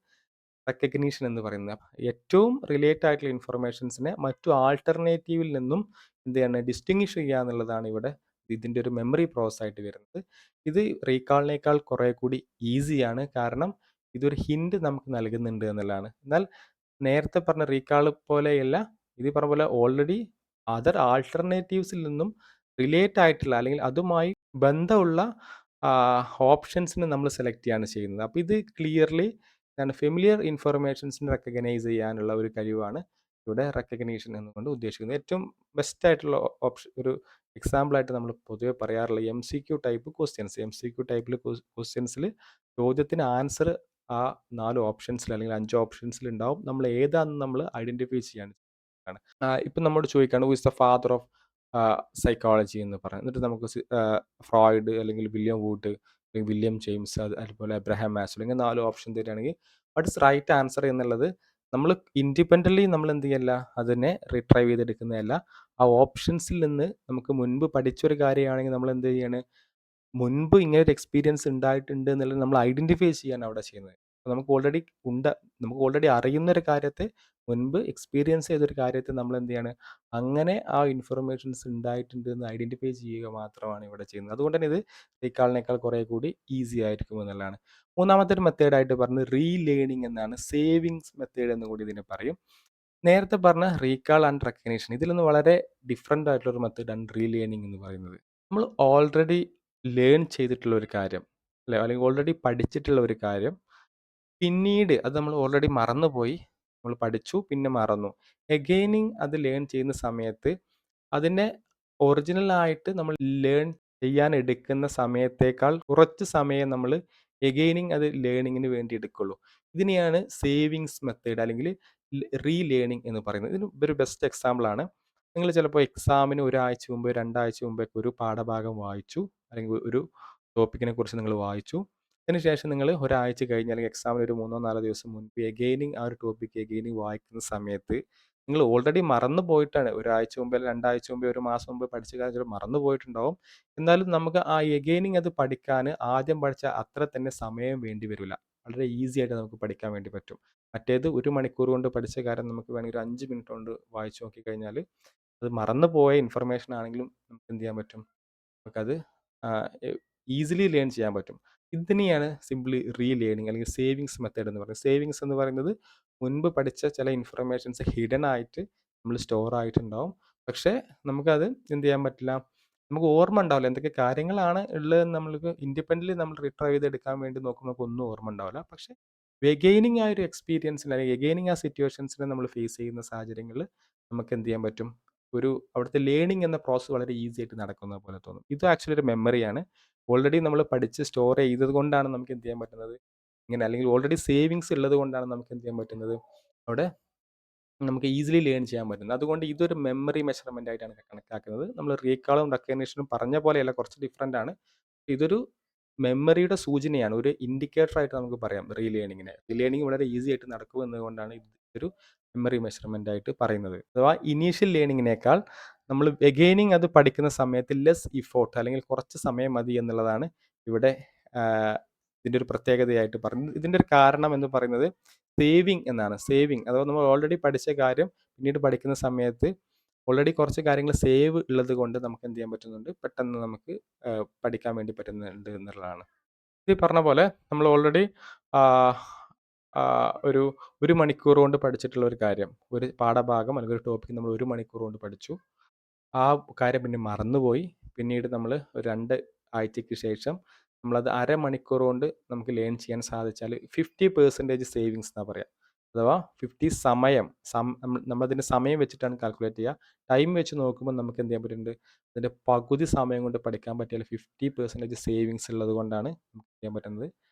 റെക്കഗ്നീഷൻ എന്ന് പറയുന്നത്. ഏറ്റവും റിലേറ്റ് ആയിട്ടുള്ള ഇൻഫർമേഷൻസിനെ മറ്റു ആൾട്ടർനേറ്റീവിൽ നിന്നും എന്ത് ചെയ്യണം, ഡിസ്റ്റിങ്വിഷ് ചെയ്യുക എന്നുള്ളതാണ് ഇവിടെ ഇതിൻ്റെ ഒരു മെമ്മറി പ്രോസസ് ആയിട്ട് വരുന്നത്. ഇത് റീകാളിനേക്കാൾ കുറേ കൂടി ഈസിയാണ്, കാരണം ഇതൊരു ഹിൻഡ് നമുക്ക് നൽകുന്നുണ്ട് എന്നുള്ളതാണ്. എന്നാൽ നേരത്തെ പറഞ്ഞ റീകാൾ പോലെയല്ല, ഇത് പറഞ്ഞ പോലെ ഓൾറെഡി അതർ ആൾട്ടർനേറ്റീവ്സിൽ നിന്നും റിലേറ്റ് ആയിട്ടുള്ള അല്ലെങ്കിൽ അതുമായി ബന്ധമുള്ള ഓപ്ഷൻസിന് നമ്മൾ സെലക്ട് ചെയ്യാണ് ചെയ്യുന്നത്. അപ്പോൾ ഇത് ക്ലിയർലി ഫെമിലിയർ ഇൻഫർമേഷൻസിനെ റെക്കഗ്നൈസ് ചെയ്യാനുള്ള ഒരു കഴിവാണ് ഇവിടെ റെക്കഗ്നീഷൻ എന്നുകൊണ്ട് ഉദ്ദേശിക്കുന്നത്. ഏറ്റവും ബെസ്റ്റ് ആയിട്ടുള്ള ഒരു എക്സാമ്പിളായിട്ട് നമ്മൾ പൊതുവെ പറയാറുള്ള MCQ ടൈപ്പ് ക്വസ്റ്റ്യൻസ്. MCQ ടൈപ്പിൽ ക്വസ്റ്റ്യൻസിൽ ചോദ്യത്തിന് ആൻസർ ആ 4 ഓപ്ഷൻസിൽ അല്ലെങ്കിൽ 5 ഓപ്ഷൻസിൽ ഉണ്ടാവും. നമ്മൾ ഏതാണെന്ന് നമ്മൾ ഐഡൻറ്റിഫൈ ചെയ്യാണ്. ഇപ്പം നമ്മോട് ചോദിക്കുകയാണ് who is the father of psychology എന്ന് പറയാം. എന്നിട്ട് നമുക്ക് ഫ്രോയിഡ് അല്ലെങ്കിൽ വില്യം വൂഡ് അല്ലെങ്കിൽ വില്യം ജെയിംസ് അതുപോലെ അബ്രഹാം മാസ്ലോ ഇങ്ങനെ 4 ഓപ്ഷൻ തരികയാണെങ്കിൽ വാട്ട് ഇസ് റൈറ്റ് ആൻസർ എന്നുള്ളത് നമ്മൾ ഇൻഡിപെൻഡൻ്റ്ലി നമ്മൾ എന്ത് ചെയ്യല്ല, അതിനെ റിട്രൈവ് ചെയ്തെടുക്കുന്നതല്ല. ആ ഓപ്ഷൻസിൽ നിന്ന് നമുക്ക് മുൻപ് പഠിച്ചൊരു കാര്യമാണെങ്കിൽ നമ്മൾ എന്ത് ചെയ്യാണ്, മുൻപ് ഇങ്ങനെ ഒരു എക്സ്പീരിയൻസ് ഉണ്ടായിട്ടുണ്ട് എന്നുള്ളത് നമ്മൾ ഐഡൻറ്റിഫൈ ചെയ്യാൻ അവിടെ ചെയ്യുന്നത്. അപ്പോൾ നമുക്ക് ഓൾറെഡി അറിയുന്ന ഒരു കാര്യത്തെ, മുൻപ് എക്സ്പീരിയൻസ് ചെയ്തൊരു കാര്യത്തെ നമ്മൾ എന്ത് ചെയ്യാണ്, അങ്ങനെ ആ ഇൻഫർമേഷൻസ് ഉണ്ടായിട്ടുണ്ട് എന്ന് ഐഡൻറ്റിഫൈ ചെയ്യുക മാത്രമാണ് ഇവിടെ ചെയ്യുന്നത്. അതുകൊണ്ട് തന്നെ ഇത് റീകാളിനേക്കാൾ കുറേ കൂടി ഈസി ആയിരിക്കും എന്നുള്ളതാണ്. മൂന്നാമത്തെ ഒരു മെത്തേഡായിട്ട് പറഞ്ഞത് റീലേണിംഗ് എന്നാണ്. സേവിങ്സ് മെത്തേഡ് എന്ന് കൂടി ഇതിനെ പറയും. നേരത്തെ പറഞ്ഞ റീകാൾ ആൻഡ് റെക്കഗ്നിഷൻ ഇതിൽ നിന്ന് വളരെ ഡിഫറെൻ്റ് ആയിട്ടുള്ള ഒരു മെത്തേഡാണ് റീലേണിംഗ് എന്ന് പറയുന്നത്. നമ്മൾ ഓൾറെഡി ലേൺ ചെയ്തിട്ടുള്ള ഒരു കാര്യം അല്ലെ, അല്ലെങ്കിൽ ഓൾറെഡി പഠിച്ചിട്ടുള്ള ഒരു കാര്യം പിന്നീട് അത് നമ്മൾ ഓൾറെഡി മറന്നുപോയി, നമ്മൾ പഠിച്ചു പിന്നെ മറന്നു, എഗെയിനിങ് അത് ലേൺ ചെയ്യുന്ന സമയത്ത് അതിനെ ഒറിജിനലായിട്ട് നമ്മൾ ലേൺ ചെയ്യാൻ എടുക്കുന്ന സമയത്തേക്കാൾ കുറച്ച് സമയം നമ്മൾ എഗെയിനിങ് അത് ലേണിങ്ങിന് വേണ്ടി എടുക്കുള്ളൂ. ഇതിനെയാണ് സേവിങ്സ് മെത്തേഡ് അല്ലെങ്കിൽ റീലേണിംഗ് എന്ന് പറയുന്നത്. ഇതിന് ഒരു ബെസ്റ്റ് എക്സാമ്പിളാണ്, നിങ്ങൾ ചിലപ്പോൾ എക്സാമിന് ഒരാഴ്ച മുമ്പ് 2 ആഴ്ച മുമ്പൊക്കെ ഒരു പാഠഭാഗം വായിച്ചു അല്ലെങ്കിൽ ഒരു ടോപ്പിക്കിനെ കുറിച്ച് നിങ്ങൾ വായിച്ചു. അതിനുശേഷം നിങ്ങൾ ഒരാഴ്ച കഴിഞ്ഞ് അല്ലെങ്കിൽ എക്സാമിന് ഒരു 3-4 ദിവസം മുൻപ് എഗെയിനിങ് ആ ഒരു ടോപ്പിക്ക് എഗെയിനിങ് വായിക്കുന്ന സമയത്ത് നിങ്ങൾ ഓൾറെഡി മറന്നു പോയിട്ടാണ്, ഒരാഴ്ച മുമ്പ് അല്ലെങ്കിൽ 2 ആഴ്ച മുമ്പ് ഒരു മാസം മുമ്പ് പഠിച്ച കാര്യം ചിലപ്പോൾ മറന്നു പോയിട്ടുണ്ടാവും. എന്നാലും നമുക്ക് ആ എഗെയിനിങ് അത് പഠിക്കാൻ ആദ്യം പഠിച്ച അത്ര തന്നെ സമയം വേണ്ടി വരില്ല. വളരെ ഈസി ആയിട്ട് നമുക്ക് പഠിക്കാൻ വേണ്ടി പറ്റും. മറ്റേത് 1 മണിക്കൂർ കൊണ്ട് പഠിച്ച കാര്യം നമുക്ക് വേണമെങ്കിൽ ഒരു 5 മിനിറ്റ് കൊണ്ട് വായിച്ച് നോക്കിക്കഴിഞ്ഞാൽ അത് മറന്നു പോയ ഇൻഫർമേഷൻ ആണെങ്കിലും നമുക്ക് എന്ത് ചെയ്യാൻ പറ്റും? നമുക്കത് ഈസിലി ലേൺ ചെയ്യാൻ പറ്റും. ഇതിനെയാണ് സിംപ്ലി റീലേണിംഗ് അല്ലെങ്കിൽ സേവിങ്സ് മെത്തേഡ് എന്ന് പറയുന്നത്. സേവിങ്സ് എന്ന് പറയുന്നത് മുൻപ് പഠിച്ച ചില ഇൻഫർമേഷൻസ് ഹിഡൻ ആയിട്ട് നമ്മൾ സ്റ്റോർ ആയിട്ടുണ്ടാവും. പക്ഷേ നമുക്കത് എന്ത് ചെയ്യാൻ പറ്റില്ല, നമുക്ക് ഓർമ്മ ഉണ്ടാവില്ല. എന്തൊക്കെ കാര്യങ്ങളാണ് ഉള്ളതെന്ന് നമ്മൾക്ക് ഇൻഡിപെൻഡൻ്റ്ലി നമ്മൾ റിട്രൈവ് ചെയ്തെടുക്കാൻ വേണ്ടി നോക്കുമ്പോൾ നമുക്കൊന്നും ഓർമ്മ ഉണ്ടാവില്ല. പക്ഷേ എഗെയിനിങ് ആ ഒരു എക്സ്പീരിയൻസിന് അല്ലെങ്കിൽ എഗെയിനിങ് ആ സിറ്റുവേഷൻസിനെ നമ്മൾ ഫേസ് ചെയ്യുന്ന സാഹചര്യങ്ങളിൽ നമുക്ക് എന്ത് ചെയ്യാൻ പറ്റും, അവിടുത്തെ ലേണിംഗ് എന്ന പ്രോസസ്സ് വളരെ ഈസി ആയിട്ട് നടക്കുന്ന പോലെ തോന്നും. ഇത് ആക്ച്വലി ഒരു മെമ്മറിയാണ്. ഓൾറെഡി നമ്മൾ പഠിച്ച് സ്റ്റോർ ചെയ്തത് കൊണ്ടാണ് നമുക്ക് എന്ത് ചെയ്യാൻ പറ്റുന്നത്, ഇങ്ങനെ അല്ലെങ്കിൽ ഓൾറെഡി സേവിങ്സ് ഉള്ളത് കൊണ്ടാണ് നമുക്ക് എന്ത് ചെയ്യാൻ പറ്റുന്നത്, അവിടെ നമുക്ക് ഈസിലി ലേൺ ചെയ്യാൻ പറ്റുന്നത്. അതുകൊണ്ട് ഇതൊരു മെമ്മറി മെഷർമെൻ്റ് ആയിട്ടാണ് കണക്കാക്കുന്നത്. നമ്മൾ റീകാളും റെക്കഗ്നിഷനും പറഞ്ഞ പോലെയല്ല, കുറച്ച് ഡിഫറൻ്റ് ആണ്. ഇതൊരു മെമ്മറിയുടെ സൂചനയാണ്. ഒരു ഇൻഡിക്കേറ്റർ ആയിട്ട് നമുക്ക് പറയാം റീലേണിങ്ങിനെ. റീലേണിംഗ് വളരെ ഈസി ആയിട്ട് നടക്കും എന്നതുകൊണ്ടാണ് ഇതൊരു മെമ്മറി മെഷർമെൻ്റ് ആയിട്ട് പറയുന്നത്. അഥവാ ഇനീഷ്യൽ ലേണിങ്ങിനേക്കാൾ നമ്മൾ എഗെയിനിങ് അത് പഠിക്കുന്ന സമയത്ത് ലെസ് ഇഫോർട്ട് അല്ലെങ്കിൽ കുറച്ച് സമയം മതി എന്നുള്ളതാണ് ഇവിടെ ഇതിൻ്റെ ഒരു പ്രത്യേകതയായിട്ട് പറയുന്നത്. ഇതിൻ്റെ ഒരു കാരണം എന്ന് പറയുന്നത് സേവിങ് എന്നാണ്. സേവിങ് അഥവാ നമ്മൾ ഓൾറെഡി പഠിച്ച കാര്യം പിന്നീട് പഠിക്കുന്ന സമയത്ത് ഓൾറെഡി കുറച്ച് കാര്യങ്ങൾ സേവ് ഉള്ളത് കൊണ്ട് നമുക്ക് എന്ത് ചെയ്യാൻ പറ്റുന്നുണ്ട്, പെട്ടെന്ന് നമുക്ക് പഠിക്കാൻ വേണ്ടി പറ്റുന്നുണ്ട് എന്നുള്ളതാണ്. ഈ പറഞ്ഞ പോലെ നമ്മൾ ഓൾറെഡി ഒരു 1 മണിക്കൂർ കൊണ്ട് പഠിച്ചിട്ടുള്ള ഒരു കാര്യം, ഒരു പാഠഭാഗം അല്ലെങ്കിൽ ഒരു ടോപ്പിക് നമ്മൾ 1 മണിക്കൂർ കൊണ്ട് പഠിച്ചു. ആ കാര്യം പിന്നെ മറന്നുപോയി. പിന്നീട് നമ്മൾ ഒരു 2 ആഴ്ചയ്ക്ക് ശേഷം നമ്മളത് അരമണിക്കൂർ കൊണ്ട് നമുക്ക് ലേൺ ചെയ്യാൻ സാധിച്ചാൽ 50% സേവിങ്സ് എന്നാ പറയുക. അഥവാ 50 സമയം നമ്മളതിൻ്റെ സമയം വെച്ചിട്ടാണ് കാൽക്കുലേറ്റ് ചെയ്യുക. ടൈം വെച്ച് നോക്കുമ്പോൾ നമുക്ക് എന്ത് ചെയ്യാൻ പറ്റുന്നുണ്ട്, അതിൻ്റെ പകുതി സമയം കൊണ്ട് പഠിക്കാൻ പറ്റിയാൽ 50% സേവിങ്സ് ഉള്ളത് കൊണ്ടാണ് നമുക്ക് ചെയ്യാൻ പറ്റുന്നത്,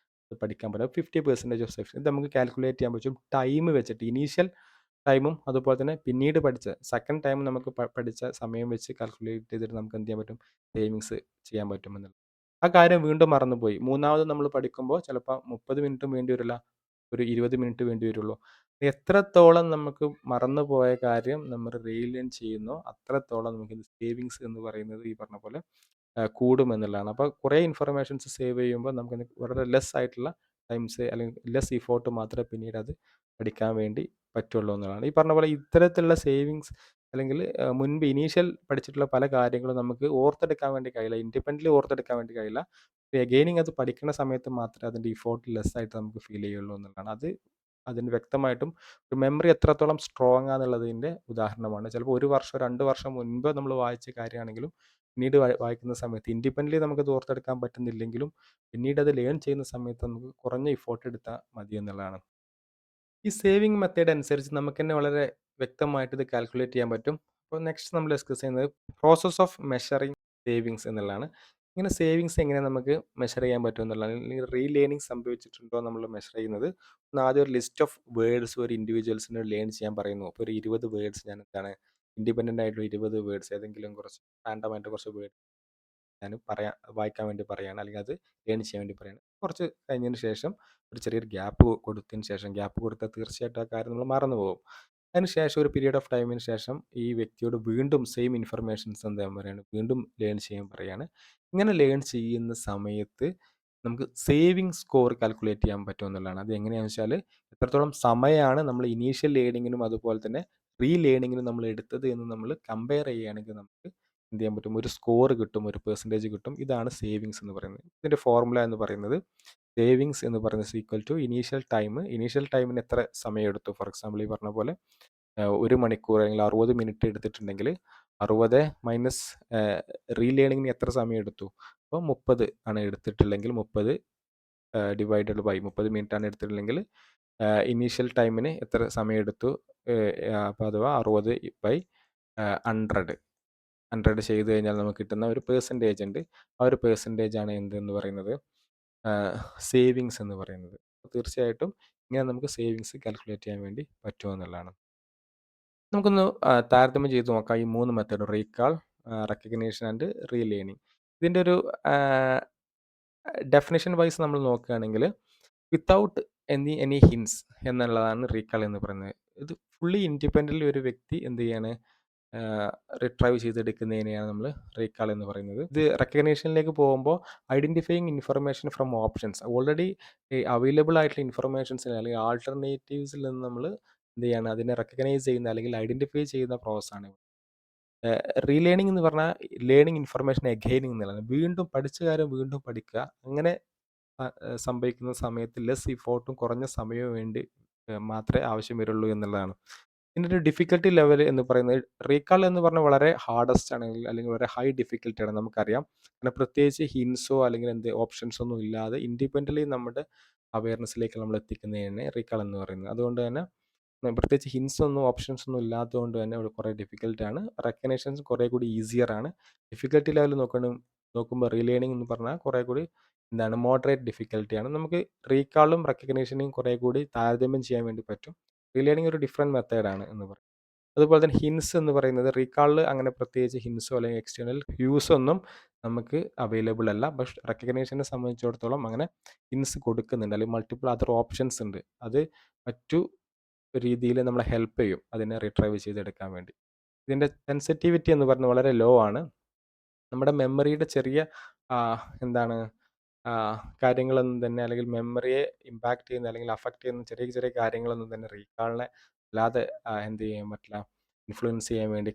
അത് പഠിക്കാൻ പറ്റുക. 50% ഓഫ് സേവിങ്സ് ഇത് നമുക്ക് കാൽക്കുലേറ്റ് ചെയ്യാൻ പറ്റും ടൈം വെച്ചിട്ട്. ഇനീഷ്യൽ ടൈമും അതുപോലെ തന്നെ പിന്നീട് പഠിച്ച സെക്കൻഡ് ടൈം നമുക്ക് പഠിച്ച സമയം വെച്ച് കാൽക്കുലേറ്റ് ചെയ്തിട്ട് നമുക്ക് എന്ത് ചെയ്യാൻ പറ്റും, സേവിങ്സ് ചെയ്യാൻ പറ്റുമെന്നുള്ളത്. ആ കാര്യം വീണ്ടും മറന്നുപോയി. മൂന്നാമത് നമ്മൾ പഠിക്കുമ്പോൾ ചിലപ്പോൾ 30 മിനിറ്റും വേണ്ടി വരില്ല, ഒരു 20 മിനിറ്റ് വേണ്ടി വരുള്ളൂ. എത്രത്തോളം നമുക്ക് മറന്നുപോയ കാര്യം നമ്മൾ റീലേൺ ചെയ്യുന്നോ അത്രത്തോളം നമുക്ക് സേവിങ്സ് എന്ന് പറയുന്നത് ഈ പറഞ്ഞ പോലെ കൂടുമെന്നുള്ളതാണ്. അപ്പോൾ കുറേ ഇൻഫർമേഷൻസ് സേവ് ചെയ്യുമ്പോൾ നമുക്ക് വളരെ ലെസ് ആയിട്ടുള്ള ടൈംസ് അല്ലെങ്കിൽ ലെസ് ഇഫോർട്ട് മാത്രമേ പിന്നീട് അത് പഠിക്കാൻ വേണ്ടി പറ്റുള്ളൂ എന്നുള്ളതാണ്. ഈ പറഞ്ഞ പോലെ ഇത്തരത്തിലുള്ള സേവിങ്സ് അല്ലെങ്കിൽ മുൻപ് ഇനീഷ്യൽ പഠിച്ചിട്ടുള്ള പല കാര്യങ്ങളും നമുക്ക് ഓർത്തെടുക്കാൻ വേണ്ടി കഴിയില്ല. ഇൻഡിപെൻഡൻ്റ്ലി ഓർത്തെടുക്കാൻ വേണ്ടി കഴിയില്ല. എഗെയിനിങ് അത് പഠിക്കുന്ന സമയത്ത് മാത്രമേ അതിൻ്റെ ഇഫോർട്ട് ലെസ് ആയിട്ട് നമുക്ക് ഫീൽ ചെയ്യുള്ളൂ എന്നുള്ളതാണ്. അതിന് വ്യക്തമായിട്ടും ഒരു മെമ്മറി എത്രത്തോളം സ്ട്രോങ് ആണെന്നുള്ളതിൻ്റെ ഉദാഹരണമാണ്. ചിലപ്പോൾ 1 വർഷം 2 വർഷം മുൻപ് നമ്മൾ വായിച്ച കാര്യമാണെങ്കിലും പിന്നീട് വായിക്കുന്ന സമയത്ത് ഇൻഡിപെൻഡൻ്റ്ലി നമുക്കത് ഓർത്തെടുക്കാൻ പറ്റുന്നില്ലെങ്കിലും പിന്നീട് അത് ലേൺ ചെയ്യുന്ന സമയത്ത് നമുക്ക് കുറഞ്ഞ ഇഫോർട്ട് എടുത്താൽ മതി എന്നുള്ളതാണ്. ഈ സേവിങ് മെത്തേഡ് അനുസരിച്ച് നമുക്ക് തന്നെ വളരെ വ്യക്തമായിട്ട് ഇത് കാൽക്കുലേറ്റ് ചെയ്യാൻ പറ്റും. അപ്പോൾ നെക്സ്റ്റ് നമ്മൾ ഡിസ്കസ് ചെയ്യുന്നത് പ്രോസസ് ഓഫ് മെഷറിങ് സേവിങ്സ് എന്നുള്ളതാണ്. ഇങ്ങനെ സേവിങ്സ് എങ്ങനെ നമുക്ക് മെഷർ ചെയ്യാൻ പറ്റും എന്നുള്ളതാണ്. അല്ലെങ്കിൽ റീലേണിംഗ് സംഭവിച്ചിട്ടുണ്ടോ നമ്മൾ മെഷർ ചെയ്യുന്നത്. ആദ്യം ഒരു ലിസ്റ്റ് ഓഫ് വേർഡ്സ് ഒരു ഇൻഡിവിജ്വൽസിന് ലേൺ ചെയ്യാൻ പറയുന്നു. അപ്പോൾ ഒരു 20 വേർഡ്സ് ഞാൻ എന്താണ് ഇൻഡിപെൻഡൻ്റ് ആയിട്ടുള്ള 20 വേർഡ്സ് ഏതെങ്കിലും കുറച്ച് റാൻഡം ആയിട്ട് കുറച്ച് വേർഡ് ഞാൻ വായിക്കാൻ വേണ്ടി പറയുകയാണ്, അല്ലെങ്കിൽ അത് ലേൺ ചെയ്യാൻ വേണ്ടി പറയുകയാണ്. കുറച്ച് കഴിഞ്ഞതിന് ശേഷം ഒരു ചെറിയൊരു ഗ്യാപ്പ് കൊടുത്തതിന് ശേഷം, ഗ്യാപ്പ് കൊടുത്താൽ തീർച്ചയായിട്ടും ആ കാര്യം നമ്മൾ മറന്നു പോകും. അതിന് ശേഷം ഒരു പീരീഡ് ഓഫ് ടൈമിന് ശേഷം ഈ വ്യക്തിയോട് വീണ്ടും സെയിം ഇൻഫർമേഷൻസ് എന്താ പറയുകയാണ്, വീണ്ടും ലേൺ ചെയ്യാൻ പറയുകയാണ്. ഇങ്ങനെ ലേൺ ചെയ്യുന്ന സമയത്ത് നമുക്ക് സേവിങ് സ്കോർ കാൽക്കുലേറ്റ് ചെയ്യാൻ പറ്റുമെന്നുള്ളതാണ്. അത് എങ്ങനെയാണെന്ന് വെച്ചാൽ എത്രത്തോളം സമയമാണ് നമ്മൾ ഇനീഷ്യൽ ലേണിങ്ങിനും അതുപോലെ തന്നെ ലേണിങ്ങിനും നമ്മൾ എടുത്തത് എന്ന് നമ്മൾ കമ്പയർ ചെയ്യുകയാണെങ്കിൽ നമുക്ക് എന്ത് ചെയ്യാൻ പറ്റും, ഒരു സ്കോർ കിട്ടും, ഒരു പെർസെൻറ്റേജ് കിട്ടും. ഇതാണ് സേവിങ്സ് എന്ന് പറയുന്നത്. ഇതിൻ്റെ ഫോർമുല എന്ന് പറയുന്നത് സേവിങ്സ് എന്ന് പറയുന്നത് ഈക്വൽ ടു ഇനീഷ്യൽ ടൈമിന് എത്ര സമയം എടുത്തു. ഫോർ എക്സാമ്പിൾ ഈ പറഞ്ഞ പോലെ 1 മണിക്കൂർ അല്ലെങ്കിൽ 60 മിനിറ്റ് എടുത്തിട്ടുണ്ടെങ്കിൽ 60 മൈനസ് ലേണിങ്ങിന് എത്ര സമയം എടുത്തു, അപ്പോൾ 30 ആണ് എടുത്തിട്ടുള്ളെങ്കിൽ 30 ഡിവൈഡഡ് ബൈ 30 മിനിറ്റ് ആണ് എടുത്തിട്ടുണ്ടെങ്കിൽ ഇനീഷ്യൽ ടൈമിന് എത്ര സമയം എടുത്തു, അപ്പോൾ അഥവാ 60 ബൈ 100 ചെയ്ത് കഴിഞ്ഞാൽ നമുക്ക് കിട്ടുന്ന ഒരു പെർസെൻറ്റേജ് ഉണ്ട്. ആ ഒരു പെർസെൻറ്റേജ് ആണ് എന്തെന്ന് പറയുന്നത്, സേവിങ്സ് എന്ന് പറയുന്നത്. തീർച്ചയായിട്ടും ഇങ്ങനെ നമുക്ക് സേവിങ്സ് കാൽക്കുലേറ്റ് ചെയ്യാൻ വേണ്ടി പറ്റുമെന്നുള്ളതാണ്. നമുക്കൊന്ന് താരതമ്യം ചെയ്ത് നോക്കാം ഈ 3 method recall, recognition and learning. ഇതിൻ്റെ ഒരു ഡെഫിനിഷൻ വൈസ് നമ്മൾ നോക്കുകയാണെങ്കിൽ വിത്തൗട്ട് എനി ഹിൻസ് എന്നുള്ളതാണ് റീകാൾ എന്ന് പറയുന്നത്. ഇത് ഫുള്ളി ഇൻഡിപെൻഡൻ്റ്ലി ഒരു വ്യക്തി എന്ത് ചെയ്യാണ്, റിട്രൈവ് ചെയ്തെടുക്കുന്നതിനെയാണ് നമ്മൾ റീകാൾ എന്ന് പറയുന്നത്. ഇത് റെക്കഗ്നീഷനിലേക്ക് പോകുമ്പോൾ identifying information from options already available ആയിട്ടുള്ള ഇൻഫർമേഷൻസിൽ അല്ലെങ്കിൽ ആൾട്ടർനേറ്റീവ്സിൽ നിന്ന് നമ്മൾ എന്ത് ചെയ്യാണ് അതിനെ റെക്കഗ്നൈസ് ചെയ്യുന്ന അല്ലെങ്കിൽ ഐഡൻറ്റിഫൈ ചെയ്യുന്ന പ്രോസസ്സാണ്. റീലേണിംഗ് എന്ന് പറഞ്ഞാൽ ലേണിംഗ് ഇൻഫർമേഷൻ എഗെയിനിങ് എന്നുള്ളതാണ്. വീണ്ടും പഠിച്ച കാര്യം വീണ്ടും പഠിക്കുക. അങ്ങനെ സംഭവിക്കുന്ന സമയത്ത് ലെസ് ഇഫോർട്ടും കുറഞ്ഞ സമയവും വേണ്ടി മാത്രമേ ആവശ്യം വരുള്ളൂ എന്നുള്ളതാണ്. ഇതിൻ്റെ ഒരു ഡിഫിക്കൽട്ടി ലെവൽ എന്ന് പറയുന്നത് റീകാൾ എന്ന് പറഞ്ഞാൽ വളരെ ഹാർഡസ്റ്റ് ആണെങ്കിൽ അല്ലെങ്കിൽ വളരെ ഹൈ ഡിഫിക്കൽട്ടിയാണ് നമുക്കറിയാം. കാരണം പ്രത്യേകിച്ച് ഹിൻസോ അല്ലെങ്കിൽ ഓപ്ഷൻസോ ഒന്നും ഇല്ലാതെ ഇൻഡിപെൻഡൻ്റ്ലി നമ്മുടെ അവയർനെസ്സിലേക്ക് നമ്മൾ എത്തിക്കുന്നതിനെ റീകാൾ എന്ന് പറയുന്നത്. അതുകൊണ്ട് തന്നെ പ്രത്യേകിച്ച് ഹിൻസ് ഒന്നും ഓപ്ഷൻസ് ഒന്നും ഇല്ലാത്തതുകൊണ്ട് തന്നെ ഇവിടെ കുറേ ഡിഫിക്കൽട്ടാണ്. റെക്കഗ്നിഷൻസ് കുറേ കൂടി ഈസിയർ ആണ്. ഡിഫിക്കൽട്ടി ലെവൽ നോക്കുമ്പോൾ റീലേണിംഗ് എന്ന് പറഞ്ഞാൽ കുറേ കൂടി എന്താണ് മോഡറേറ്റ് ഡിഫിക്കൽട്ടിയാണ്. നമുക്ക് റീകാളും റെക്കഗ്നിഷനെയും കുറേ കൂടി താരതമ്യം ചെയ്യാൻ വേണ്ടി പറ്റും. റീലേണിംഗ് ഒരു ഡിഫറെൻറ്റ് മെത്തേഡാണ് എന്ന് പറയും. അതുപോലെ തന്നെ ഹിൻസ് എന്ന് പറയുന്നത് റീകാളിൽ അങ്ങനെ പ്രത്യേകിച്ച് ഹിൻസോ അല്ലെങ്കിൽ എക്സ്റ്റേണൽ വ്യൂസ് ഒന്നും നമുക്ക് അവൈലബിൾ അല്ല. പക്ഷെ റെക്കഗ്നിഷനെ സംബന്ധിച്ചിടത്തോളം അങ്ങനെ ഹിൻസ് കൊടുക്കുന്നുണ്ട് അല്ലെങ്കിൽ മൾട്ടിപ്പിൾ അതർ ഓപ്ഷൻസ് ഉണ്ട്. അത് മറ്റു രീതിയിൽ നമ്മളെ ഹെൽപ്പ് ചെയ്യും അതിനെ റിട്രൈവ് ചെയ്തെടുക്കാൻ വേണ്ടി. ഇതിൻ്റെ സെൻസിറ്റിവിറ്റി എന്ന് പറഞ്ഞാൽ വളരെ ലോ ആണ്. നമ്മുടെ മെമ്മറിയുടെ ചെറിയ എന്താണ് കാര്യങ്ങളൊന്നും തന്നെ അല്ലെങ്കിൽ മെമ്മറിയെ ഇമ്പാക്റ്റ് ചെയ്യുന്ന അല്ലെങ്കിൽ അഫക്റ്റ് ചെയ്യുന്ന ചെറിയ ചെറിയ കാര്യങ്ങളൊന്നും തന്നെ റീകാളിനെ അല്ലാതെ എന്ത് ചെയ്യാൻ പറ്റില്ല, ഇൻഫ്ലുവൻസ് ചെയ്യാൻ വേണ്ടി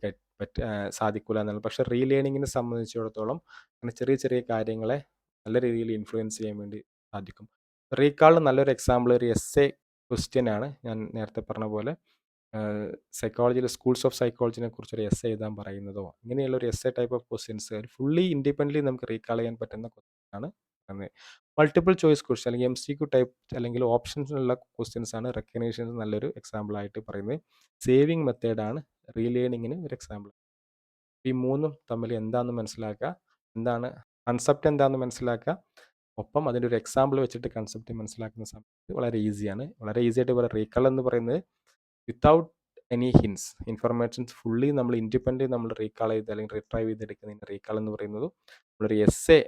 സാധിക്കില്ല എന്നുള്ളത്. പക്ഷേ റീലേണിങ്ങിനെ സംബന്ധിച്ചിടത്തോളം അങ്ങനെ ചെറിയ ചെറിയ കാര്യങ്ങളെ നല്ല രീതിയിൽ ഇൻഫ്ലുവൻസ് ചെയ്യാൻ വേണ്ടി സാധിക്കും. റീകാളിന് നല്ലൊരു എക്സാമ്പിൾ ഒരു എസ്സേ ക്വസ്റ്റ്യൻ ആണ്. ഞാൻ നേരത്തെ പറഞ്ഞ പോലെ സൈക്കോളജിയിൽ സ്കൂൾസ് ഓഫ് സൈക്കോളജിനെ കുറിച്ചൊരു എസ്സേ എഴുതാൻ പറയുന്നതോ ഇങ്ങനെയുള്ള ഒരു essay type of questions fully independently നമുക്ക് റീകാൾ ചെയ്യാൻ പറ്റുന്ന ക്വസ്റ്റ്യൻസാണ് പറയുന്നത്. മൾട്ടിപ്പിൾ ചോയ്സ് ക്വസ്റ്റ്യൻ അല്ലെങ്കിൽ MCQ ടൈപ്പ് അല്ലെങ്കിൽ ഓപ്ഷൻസിനുള്ള ക്വസ്റ്റ്യൻസ് ആണ് റെക്കഗ്നേഷൻസ് നല്ലൊരു എക്സാമ്പിൾ ആയിട്ട് പറയുന്നത്. സേവിങ് മെത്തേഡാണ് റീലേണിങ്ങിന് ഒരു എക്സാമ്പിൾ. ഈ മൂന്നും തമ്മിൽ എന്താണെന്ന് മനസ്സിലാക്കുക, എന്താണ് കൺസെപ്റ്റ് എന്താണെന്ന് മനസ്സിലാക്കുക, ഒപ്പം അതിൻ്റെ ഒരു എക്സാമ്പിൾ വെച്ചിട്ട് കൺസെപ്റ്റ് മനസ്സിലാക്കുന്ന സമയത്ത് വളരെ ഈസിയാണ്. വളരെ ഈസി ആയിട്ട് പറയാം. റീകാൾ എന്ന് പറയുന്നത് without any hints informations fully നമ്മൾ ഇൻഡിപെൻഡൻ്റ് നമ്മൾ റീകാൾ ചെയ്ത് അല്ലെങ്കിൽ റിട്രൈവ് ചെയ്തെടുക്കുന്നതിന് റീകാൾ എന്ന് പറയുന്നത് നമ്മളൊരു എസ്സേ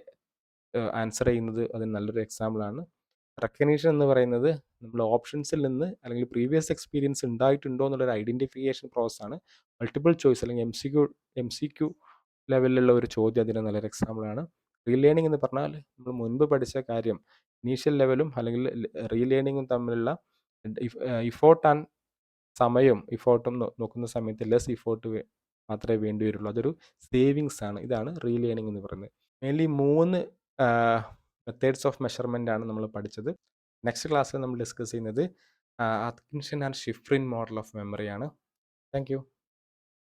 ആൻസർ ചെയ്യുന്നത് അതിന് നല്ലൊരു എക്സാമ്പിളാണ്. റെക്കഗ്നിഷൻ എന്ന് പറയുന്നത് നമ്മൾ ഓപ്ഷൻസിൽ നിന്ന് അല്ലെങ്കിൽ പ്രീവിയസ് എക്സ്പീരിയൻസ് ഉണ്ടായിട്ടുണ്ടോ എന്നുള്ളൊരു ഐഡൻറ്റിഫിക്കേഷൻ പ്രോസസ്സാണ്. മൾട്ടിപ്പിൾ ചോയ്സ് അല്ലെങ്കിൽ MCQ ലെവലിലുള്ള ഒരു ചോദ്യം അതിന് നല്ലൊരു എക്സാമ്പിളാണ്. റീലേണിംഗ് എന്ന് പറഞ്ഞാൽ നമ്മൾ മുൻപ് പഠിച്ച കാര്യം ഇനീഷ്യൽ ലെവലും അല്ലെങ്കിൽ റീലേണിങ്ങും തമ്മിലുള്ള ഇഫോർട്ട് ആൻഡ് ഇഫോർട്ടും നോക്കുന്ന സമയത്ത് ലെസ് ഇഫോർട്ട് മാത്രമേ വേണ്ടി വരുള്ളൂ. അതൊരു സേവിങ്സ് ആണ്. ഇതാണ് റീലേണിംഗ് എന്ന് പറയുന്നത്. മെയിൻലി 3 മെത്തേഡ്സ് ഓഫ് മെഷർമെൻ്റ് ആണ് നമ്മൾ പഠിച്ചത്. നെക്സ്റ്റ് ക്ലാസ്സിൽ നമ്മൾ ഡിസ്കസ് ചെയ്യുന്നത് Atkinson and Shiffrin model of മെമ്മറിയാണ്. Thank U.